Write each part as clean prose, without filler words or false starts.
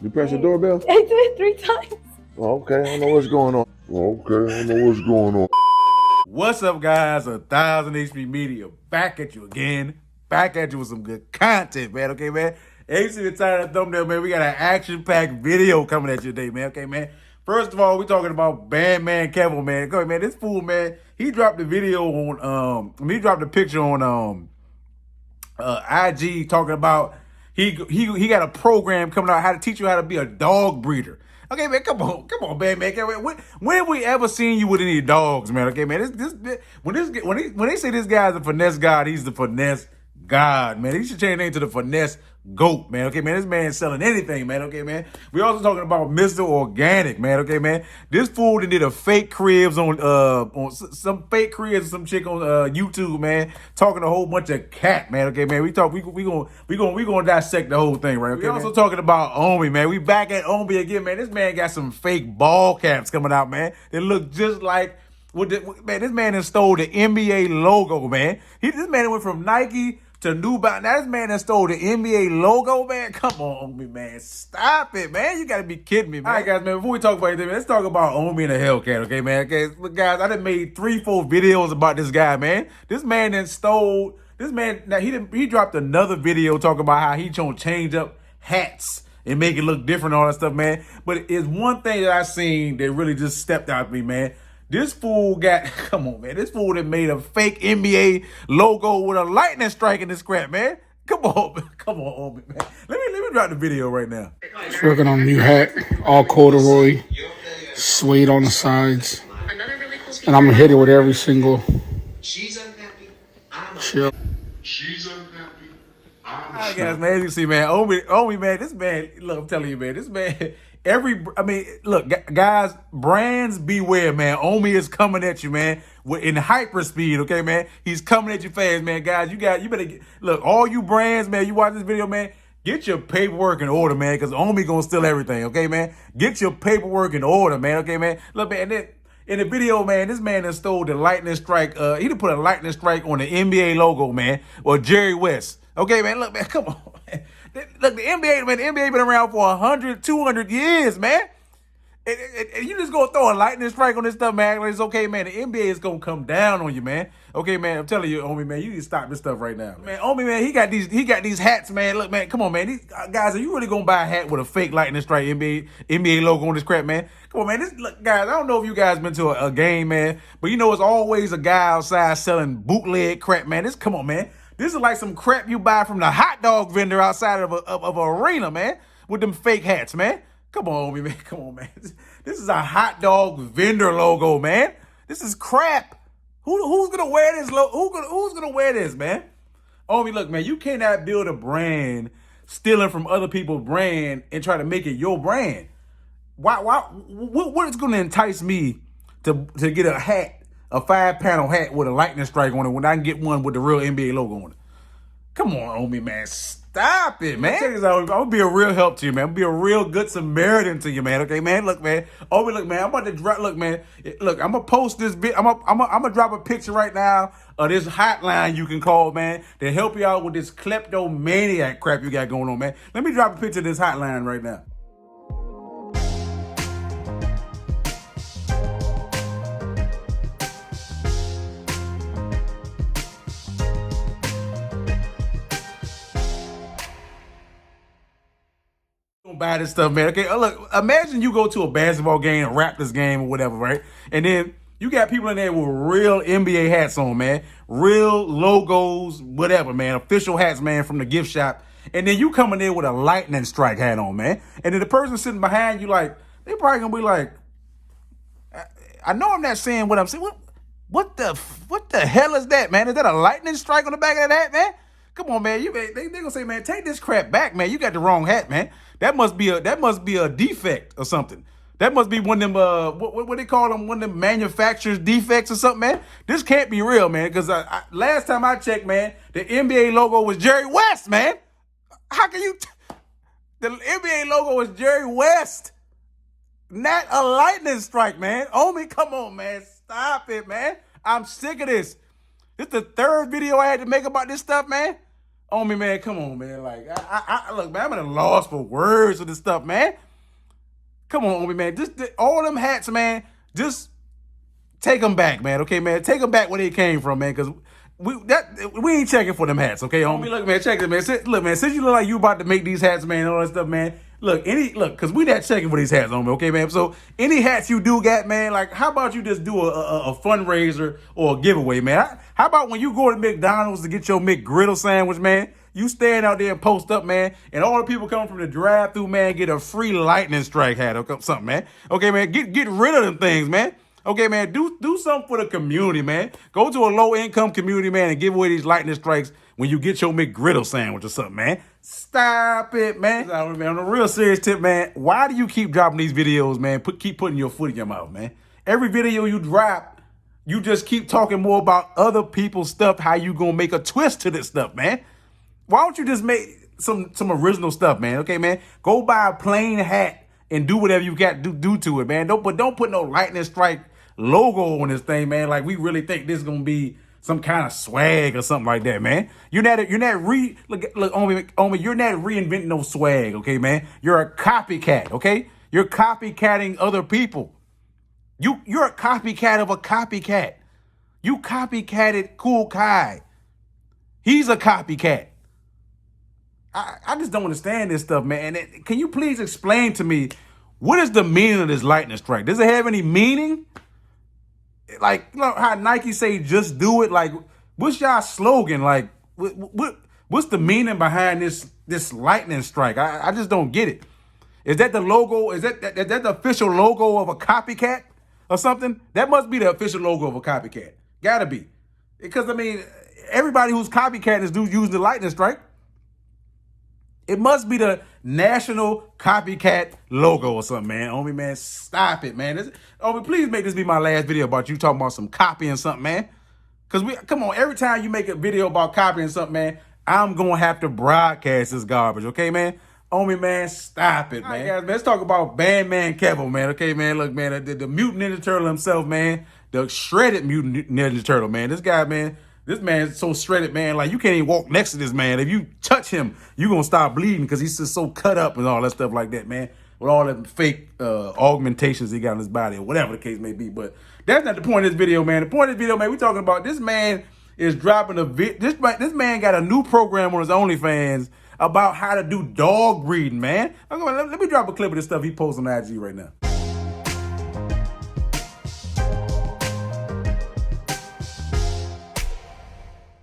You press the doorbell? I did 3 times. Okay, I don't know what's going on. What's up, guys? 1000 HP Media back at you again. Back at you with some good content, man. Okay, man. As you see the title of the thumbnail, man, we got an action-packed video coming at you today, man. Okay, man. First of all, we're talking about Bandman Kevin, man. Go ahead, man. This fool, man, he dropped the video on he dropped the picture on IG talking about he got a program coming out how to teach you how to be a dog breeder. Okay, man, come on, man. When have we ever seen you with any dogs, man? Okay, man, when they say this guy's a finesse god, he's the finesse god, man. He should change his name to the finesse goat, man. Okay, man, this man's selling anything, man. Okay, man. We also talking about Mr. Organic, man. Okay, man. This fool did a fake cribs on some fake cribs, some chick on YouTube, man, talking a whole bunch of cat, man. Okay, man. We gonna dissect the whole thing, right? Okay, we also talking about OMI, man. We back at OMI again, man. This man got some fake ball caps coming out, man. They look just like man. This man has stole the NBA logo, man. This man went from Nike to New Balance. Now this man that stole the NBA logo, man. Come on, OMI, man. Stop it, man. You gotta be kidding me, man. All right, guys, man. Before we talk about anything, man, let's talk about OMI and the Hellcat, okay, man? Okay, look, guys, I done made 3-4 videos about this guy, man. This man then stole. This man, now he dropped another video talking about how he gonna change up hats and make it look different, all that stuff, man. But it's one thing that I seen that really just stepped out at me, man. This fool got, come on, man. This fool that made a fake NBA logo with a lightning strike in this crap, man. Come on, man. Let me drop the video right now. Working on a new hat, all corduroy, suede on the sides. And I'm gonna hit it with every single shell. All right, guys, man, as you see, man, OMI, man, this man, look, I'm telling you, man, this man, look, guys, brands beware, man. OMI is coming at you, man, in hyper speed, okay, man? He's coming at you fast, man. Guys, you better look, all you brands, man, you watch this video, man, get your paperwork in order, man, because OMI gonna steal everything, okay, man? Get your paperwork in order, man, okay, man? Look, man, and then in the video, man, this man has stole the lightning strike. He done put a lightning strike on the NBA logo, man, or Jerry West. Okay, man, look, man, come on, man. Look, the NBA been around for 100, 200 years, man. And you just gonna throw a lightning strike on this stuff, man. It's okay, man. The NBA is gonna come down on you, man. Okay, man. I'm telling you, OMI, man, you need to stop this stuff right now, man. OMI, man, he got these hats, man. Look, man, come on, man. These guys, are you really gonna buy a hat with a fake lightning strike NBA logo on this crap, man? Come on, man. Look, guys, I don't know if you guys been to a game, man, but you know it's always a guy outside selling bootleg crap, man. Come on, man. This is like some crap you buy from the hot dog vendor outside of an arena, man, with them fake hats, man. Come on, OMI, man. Come on, man. This is a hot dog vendor logo, man. This is crap. Who's gonna wear this? Who's gonna wear this, man? OMI, look, man. You cannot build a brand stealing from other people's brand and try to make it your brand. Why? What is gonna entice me to get a hat? A 5-panel hat with a lightning strike on it when I can get one with the real NBA logo on it. Come on, OMI, man. Stop it, man. I'm gonna be a real help to you, man. I'm gonna be a real good Samaritan to you, man. Okay, man. Look, man. OMI, look, man. I'm about to drop. Look, man. Look, I'm gonna post this bit. I'm gonna drop a picture right now of this hotline you can call, man, to help you out with this kleptomaniac crap you got going on, man. Let me drop a picture of this hotline right now. Buy this stuff, man. Okay, look, imagine you go to a basketball game, a Raptors game or whatever, right? And then you got people in there with real NBA hats on, man. Real logos, whatever, man. Official hats, man, from the gift shop. And then you come in there with a lightning strike hat on, man. And then the person sitting behind you, like, they probably gonna be like, I know I'm not saying what I'm saying. What the hell is that, man? Is that a lightning strike on the back of that hat, man? Come on, man. They gonna say, man, take this crap back, man. You got the wrong hat, man. That must be a defect or something. That must be one of them what they call them, one of them manufacturer's defects or something, man. This can't be real, man. Because last time I checked, man, the NBA logo was Jerry West, man. How can you? The NBA logo was Jerry West, not a lightning strike, man. OMI, come on, man. Stop it, man. I'm sick of this. This is the third video I had to make about this stuff, man. OMI, man, come on, man. Like, look, man, I'm at a loss for words of this stuff, man. Come on, OMI, man. Just all them hats, man, just take them back, man. Okay, man. Take them back where they came from, man, because we ain't checking for them hats, okay, homie? Look, man, check it, man. Look, man, since you look like you about to make these hats, man, and all that stuff, man, look, because we not checking for these hats, homie, okay, man? So any hats you do got, man, like, how about you just do a fundraiser or a giveaway, man? How about when you go to McDonald's to get your McGriddle sandwich, man, you stand out there and post up, man, and all the people coming from the drive-thru, man, get a free lightning strike hat or something, man. Okay, man, get rid of them things, man. Okay, man, do something for the community, man. Go to a low-income community, man, and give away these lightning strikes when you get your McGriddle sandwich or something, man. Stop it, man. On a real serious tip, man, why do you keep dropping these videos, man? Keep putting your foot in your mouth, man. Every video you drop, you just keep talking more about other people's stuff, how you gonna make a twist to this stuff, man. Why don't you just make some original stuff, man? Okay, man? Go buy a plain hat and do whatever you got to do to it, man. Don't put no lightning strike logo on this thing, man. Like, we really think this is gonna be some kind of swag or something like that, man. You're not OMI, you're not reinventing no swag, okay, man. You're a copycat, okay? You're copycatting other people. You're a copycat of a copycat. You copycatted Cool Kai. He's a copycat. I just don't understand this stuff, man. Can you please explain to me, what is the meaning of this lightning strike? Does it have any meaning? Like, you know how Nike say, just do it? Like, what's y'all slogan? Like, what's the meaning behind this lightning strike? I just don't get it. Is that the logo? Is that the official logo of a copycat or something? That must be the official logo of a copycat. Gotta be. Because, I mean, everybody who's copycatting is using the lightning strike. It must be the national copycat logo or something, man. OMI, man, stop it, man. OMI, please make this be my last video about you talking about some copying something, man. Because come on, every time you make a video about copying something, man, I'm going to have to broadcast this garbage, okay, man? OMI, man, stop it, man. All right, guys, man, let's talk about Bandman Kevo, man, okay, man? Look, man, the mutant Ninja Turtle himself, man, the shredded mutant Ninja Turtle, man. This guy, man, this man's so shredded, man, like, you can't even walk next to this man. If you touch him, you're going to start bleeding because he's just so cut up and all that stuff like that, man, with all the fake augmentations he got in his body or whatever the case may be. But that's not the point of this video, man. The point of this video, man, we're talking about this man is dropping this man got a new program on his OnlyFans about how to do dog breeding, man. Let me drop a clip of this stuff he posts on IG right now.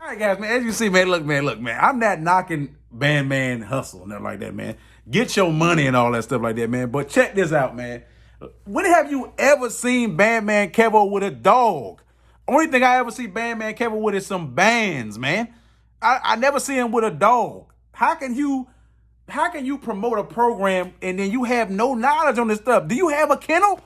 All right, guys, man, as you see, man, look, man, I'm not knocking Bandman hustle, nothing like that, man. Get your money and all that stuff like that, man. But check this out, man. When have you ever seen Bandman Kevo with a dog? Only thing I ever see Bandman Kevo with is some bands, man. I never see him with a dog. How can you promote a program and then you have no knowledge on this stuff? Do you have a kennel?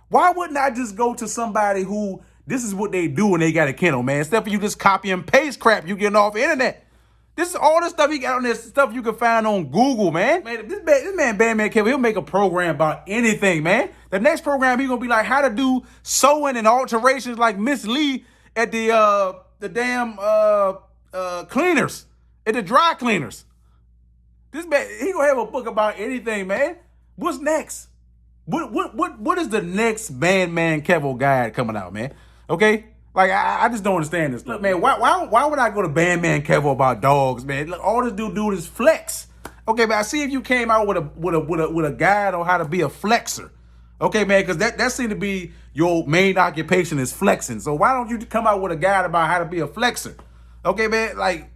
Why wouldn't I just go to somebody who this is what they do when they got a kennel, man? Instead of you just copy and paste crap you getting off the internet. This is all the stuff he got on this stuff you can find on Google, man. This man Bandman Kevo, he'll make a program about anything, man. The next program he gonna be like how to do sewing and alterations like Miss Lee at the damn cleaners, at the dry cleaners. This man, he gonna have a book about anything, man. What's next? What is the next Bandman Kevo guide coming out, man? Okay? Like, I just don't understand this. Look, man, why would I go to Bandman Kevo about dogs, man? Look, all this dude is flex. Okay, but I see if you came out with a guide on how to be a flexer. Okay, man, because that seemed to be your main occupation is flexing. So why don't you come out with a guide about how to be a flexer? Okay, man, like,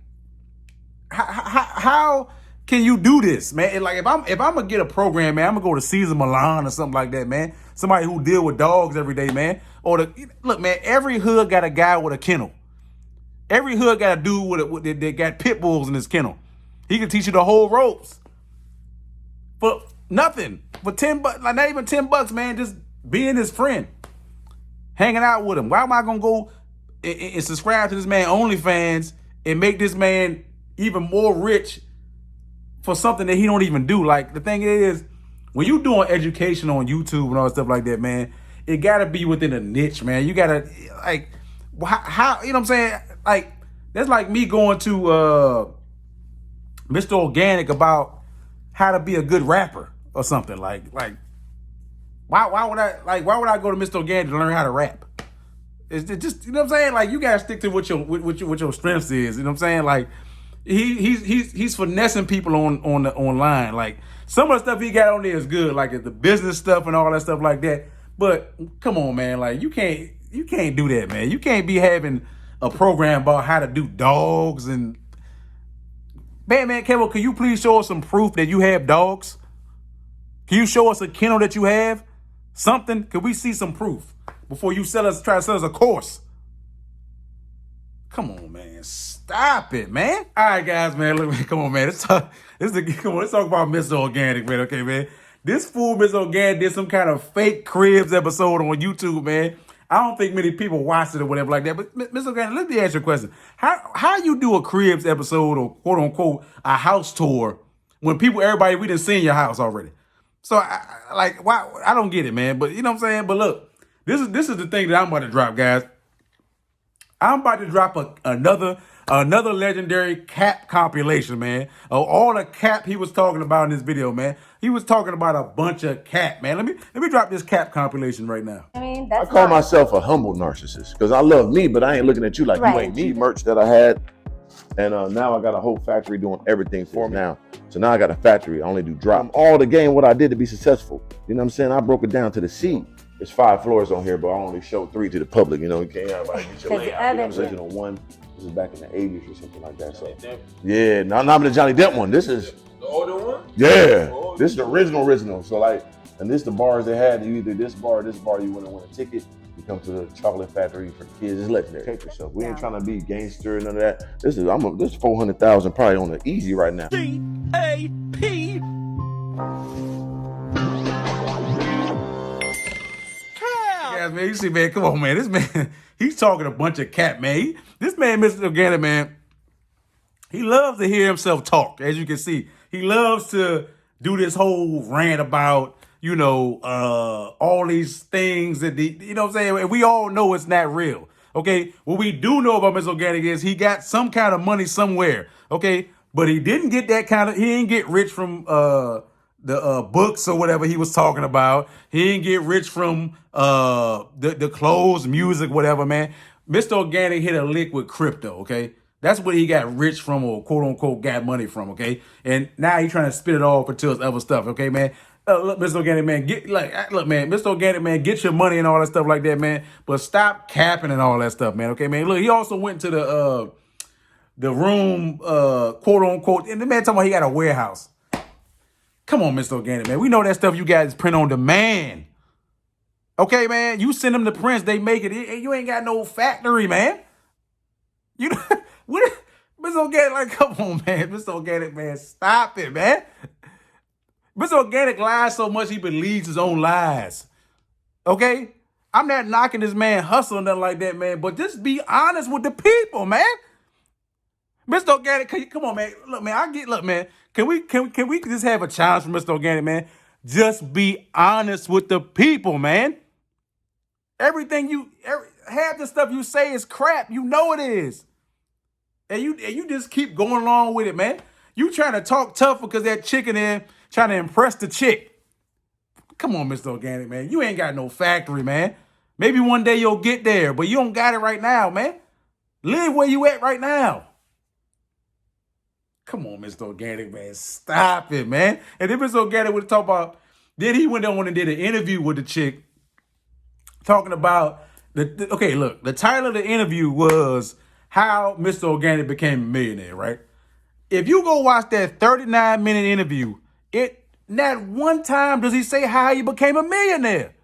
how can you do this, man? Like, if I'm gonna get a program, man, I'm gonna go to Caesar Milan or something like that, man. Somebody who deal with dogs every day, man. Look, man, every hood got a guy with a kennel. Every hood got a dude that got pit bulls in his kennel. He can teach you the whole ropes for nothing, for $10, like not even $10, man. Just being his friend, hanging out with him. Why am I gonna go and subscribe to this man OnlyFans and make this man even more rich for something that he don't even do? Like, the thing is, when you doing education on YouTube and all stuff like that, man, it gotta be within a niche, man. You gotta, like, how, you know what I'm saying? Like, That's like me going to Mr. Organic about how to be a good rapper or something. Like why would I go to Mr. Organic to learn how to rap? It's just, you know what I'm saying? Like, you gotta stick to what your strengths is. You know what I'm saying? Like, he's finessing people online. Like, some of the stuff he got on there is good, like the business stuff and all that stuff like that. But come on, man, like you can't do that, man. You can't be having a program about how to do dogs and Bandman Kevin, can you please show us some proof that you have dogs? Can you show us a kennel that you have? Something? Can we see some proof before you try to sell us a course? Come on, man. Stop it, man. All right, guys, man. Look, come on, man. Let's talk about Mr. Organic, man. Okay, man. This fool, Mr. Organic, did some kind of fake Cribs episode on YouTube, man. I don't think many people watched it or whatever like that. But Mr. Organic, let me ask you a question. How you do a Cribs episode or quote unquote a house tour when everybody we done seen your house already? So why? I don't get it, man. But you know what I'm saying? But look, this is the thing that I'm about to drop, guys. I'm about to drop another legendary cap compilation, man. All the cap he was talking about in this video, man. He was talking about a bunch of cap, man. Let me drop this cap compilation right now. I mean, I call myself a humble narcissist because I love me, but I ain't looking at you like you ain't me. Merch that I had, and now I got a whole factory doing everything for me now. So now I got a factory. I only do drop. All the game, what I did to be successful. You know what I'm saying? I broke it down to the C. There's 5 floors on here, but I only show 3 to the public. You know, you can't everybody get your layout. You know what I'm saying? One. This is back in the 80s or something like that. So yeah, not the Johnny Depp one. This is the older one. Yeah, this is the original. So and this the bars they had. You either this bar, you want to win a ticket. You come to the chocolate factory for the kids. It's legendary. Take yourself. We ain't trying to be gangster, none of that. This is 400,000 probably on the easy right now. C-A-P. Guys, man, you see, man, come on, man. This man, he's talking a bunch of cap, man. This man, Mr. Organic, man, he loves to hear himself talk, as you can see. He loves to do this whole rant about, you know, all these things that, you know what I'm saying? And we all know it's not real, okay? What we do know about Mr. Organic is he got some kind of money somewhere, okay? But he didn't get that kind of, he didn't get rich from the books or whatever he was talking about. He didn't get rich from the clothes, music, whatever, man. Mr. Organic hit a lick with crypto, okay? That's what he got rich from, or quote unquote got money from, okay? And now he's trying to spit it off into his other stuff, okay, man? Look, Mr. Organic, man, Mr. Organic, man, get your money and all that stuff like that, man. But stop capping and all that stuff, man, okay, man? Look, he also went to the room, quote unquote, and the man talking about he got a warehouse. Come on, Mr. Organic, man. We know that stuff you guys print on demand. Okay, man? You send them the prints, they make it. You ain't got no factory, man. You know, what? Mr. Organic, like, come on, man. Mr. Organic, man, stop it, man. Mr. Organic lies so much he believes his own lies. Okay? I'm not knocking this man hustle or nothing like that, man, but just be honest with the people, man. Mr. Organic, come on, man. Look, man, man. Can we just have a challenge for Mr. Organic, man? Just be honest with the people, man. Half the stuff you say is crap. You know it is. And you just keep going along with it, man. You trying to talk tough because that chick in there trying to impress the chick. Come on, Mr. Organic, man. You ain't got no factory, man. Maybe one day you'll get there, but you don't got it right now, man. Live where you at right now. Come on, Mr. Organic, man. Stop it, man. And then Mr. Organic would talk about, then he went on and did an interview with the chick talking about, okay, look, the title of the interview was How Mr. Organic Became a Millionaire, right? If you go watch that 39-minute interview, not one time does he say how he became a millionaire.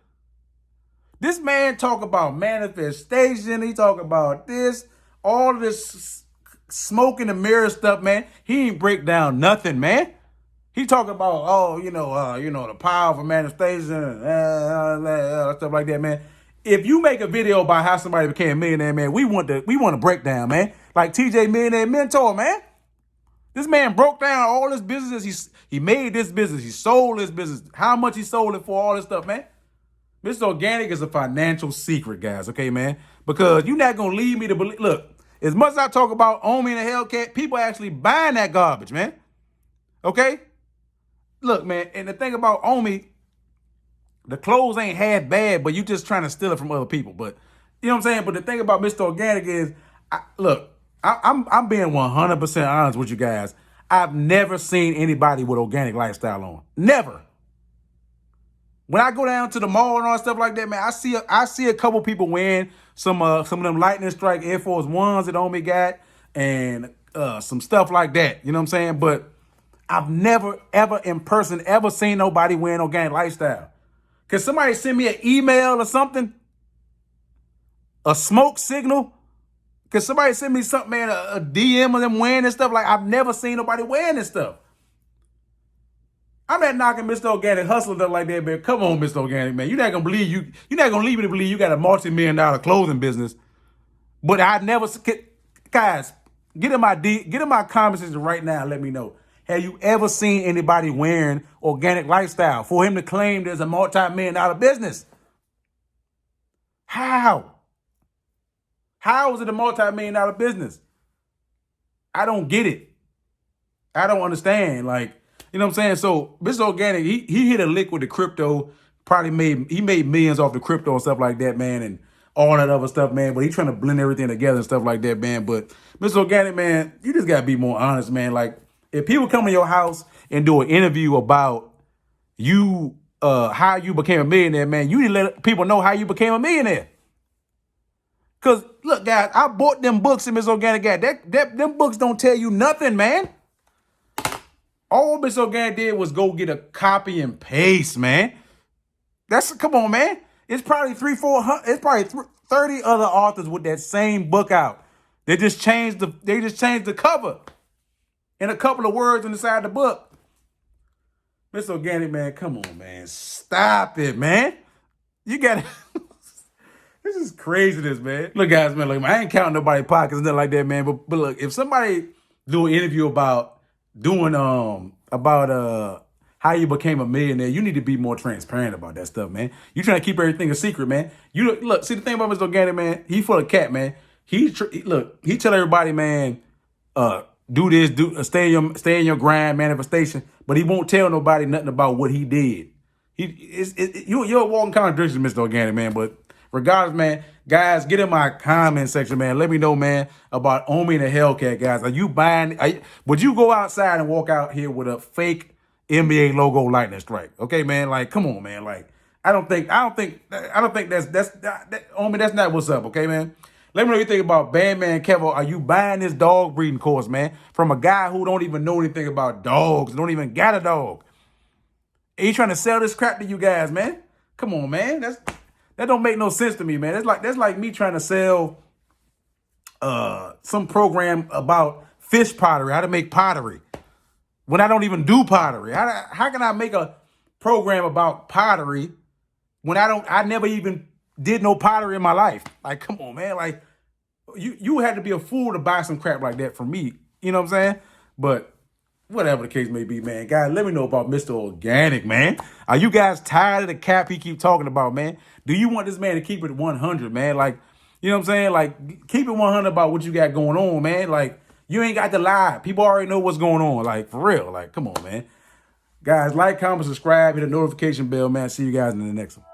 This man talk about manifestation. He talk about this, all of this smoke in the mirror stuff, man. He ain't break down nothing, man. He talk about, the power of manifestation and stuff like that, man. If you make a video about how somebody became a millionaire, man, we want to break down, man. Like TJ Millionaire Mentor, man. This man broke down all his business. He made this business. He sold this business. How much he sold it for, all this stuff, man. Mr. Organic is a financial secret, guys, okay, man? Because you're not going to lead me to believe. Look, As much as I talk about OMI and the Hellcat, people actually buying that garbage, man. Okay? Look, man, and the thing about OMI, the clothes ain't half bad, but you just trying to steal it from other people. But you know what I'm saying? But the thing about Mr. Organic is, I'm being 100% honest with you guys. I've never seen anybody with organic lifestyle on. Never. When I go down to the mall and all stuff like that, man, I see a couple people wearing some of them Lightning Strike Air Force Ones that OMI got, and some stuff like that. You know what I'm saying? But I've never, ever in person, ever seen nobody wearing organic lifestyle. Can somebody send me an email or something? A smoke signal? Can somebody send me something, man, a DM of them wearing this stuff? Like, I've never seen nobody wearing this stuff. I'm not knocking Mr. Organic hustling stuff like that, man. Come on, Mr. Organic, man. You're not gonna leave me to believe you got a multi-million-dollar clothing business. But I never, guys, get in my comment section right now and let me know. Have you ever seen anybody wearing organic lifestyle for him to claim there's a multi-million-dollar business? How? How is it a multi-million-dollar business? I don't get it. I don't understand. Like, you know what I'm saying? So Mr. Organic, he hit a lick with the crypto. Probably made millions off the crypto and stuff like that, man, and all that other stuff, man. But he's trying to blend everything together and stuff like that, man. But Mr. Organic, man, you just gotta be more honest, man. Like, if people come to your house and do an interview about you, how you became a millionaire, man, you need to let people know how you became a millionaire. Cause look, guys, I bought them books in Mr. Organic got. Them books don't tell you nothing, man. All Mr. Organic did was go get a copy and paste, man. Come on, man. It's probably 30 other authors with that same book out. They just changed the cover and a couple of words inside the book. Mr. Organic, man, come on, man. Stop it, man. You got This is craziness, man. Look, guys, man, look, I ain't counting nobody's pockets and nothing like that, man. But look, if somebody do an interview about how you became a millionaire, you need to be more transparent about that stuff, man. You trying to keep everything a secret, man. You look, see the thing about Mr. Organic, man, he full of cat, man. He tell everybody, man, do this, stay in your grind manifestation, but he won't tell nobody nothing about what he did. You're a walking contradiction, Mr. Organic, man. But regardless, man, guys, get in my comment section, man. Let me know, man, about OMI and the Hellcat, guys. Are you buying? Would you go outside and walk out here with a fake NBA logo Lightning Strike? Okay, man. Like, come on, man. Like, I don't think that's OMI. That's not what's up. Okay, man. Let me know what you think about Bandman Kevo. Are you buying this dog breeding course, man, from a guy who don't even know anything about dogs, don't even got a dog? And he trying to sell this crap to you guys, man? Come on, man. That don't make no sense to me, man. That's like me trying to sell some program about fish pottery, how to make pottery, when I don't even do pottery. How can I make a program about pottery when I never even did no pottery in my life? Like, come on, man. Like, you had to be a fool to buy some crap like that from me. You know what I'm saying? But whatever the case may be, man. Guys, let me know about Mr. Organic, man. Are you guys tired of the cap he keep talking about, man? Do you want this man to keep it 100, man? Like, you know what I'm saying? Like, keep it 100 about what you got going on, man. Like, you ain't got to lie. People already know what's going on. Like, for real. Like, come on, man. Guys, like, comment, subscribe, hit the notification bell, man. See you guys in the next one.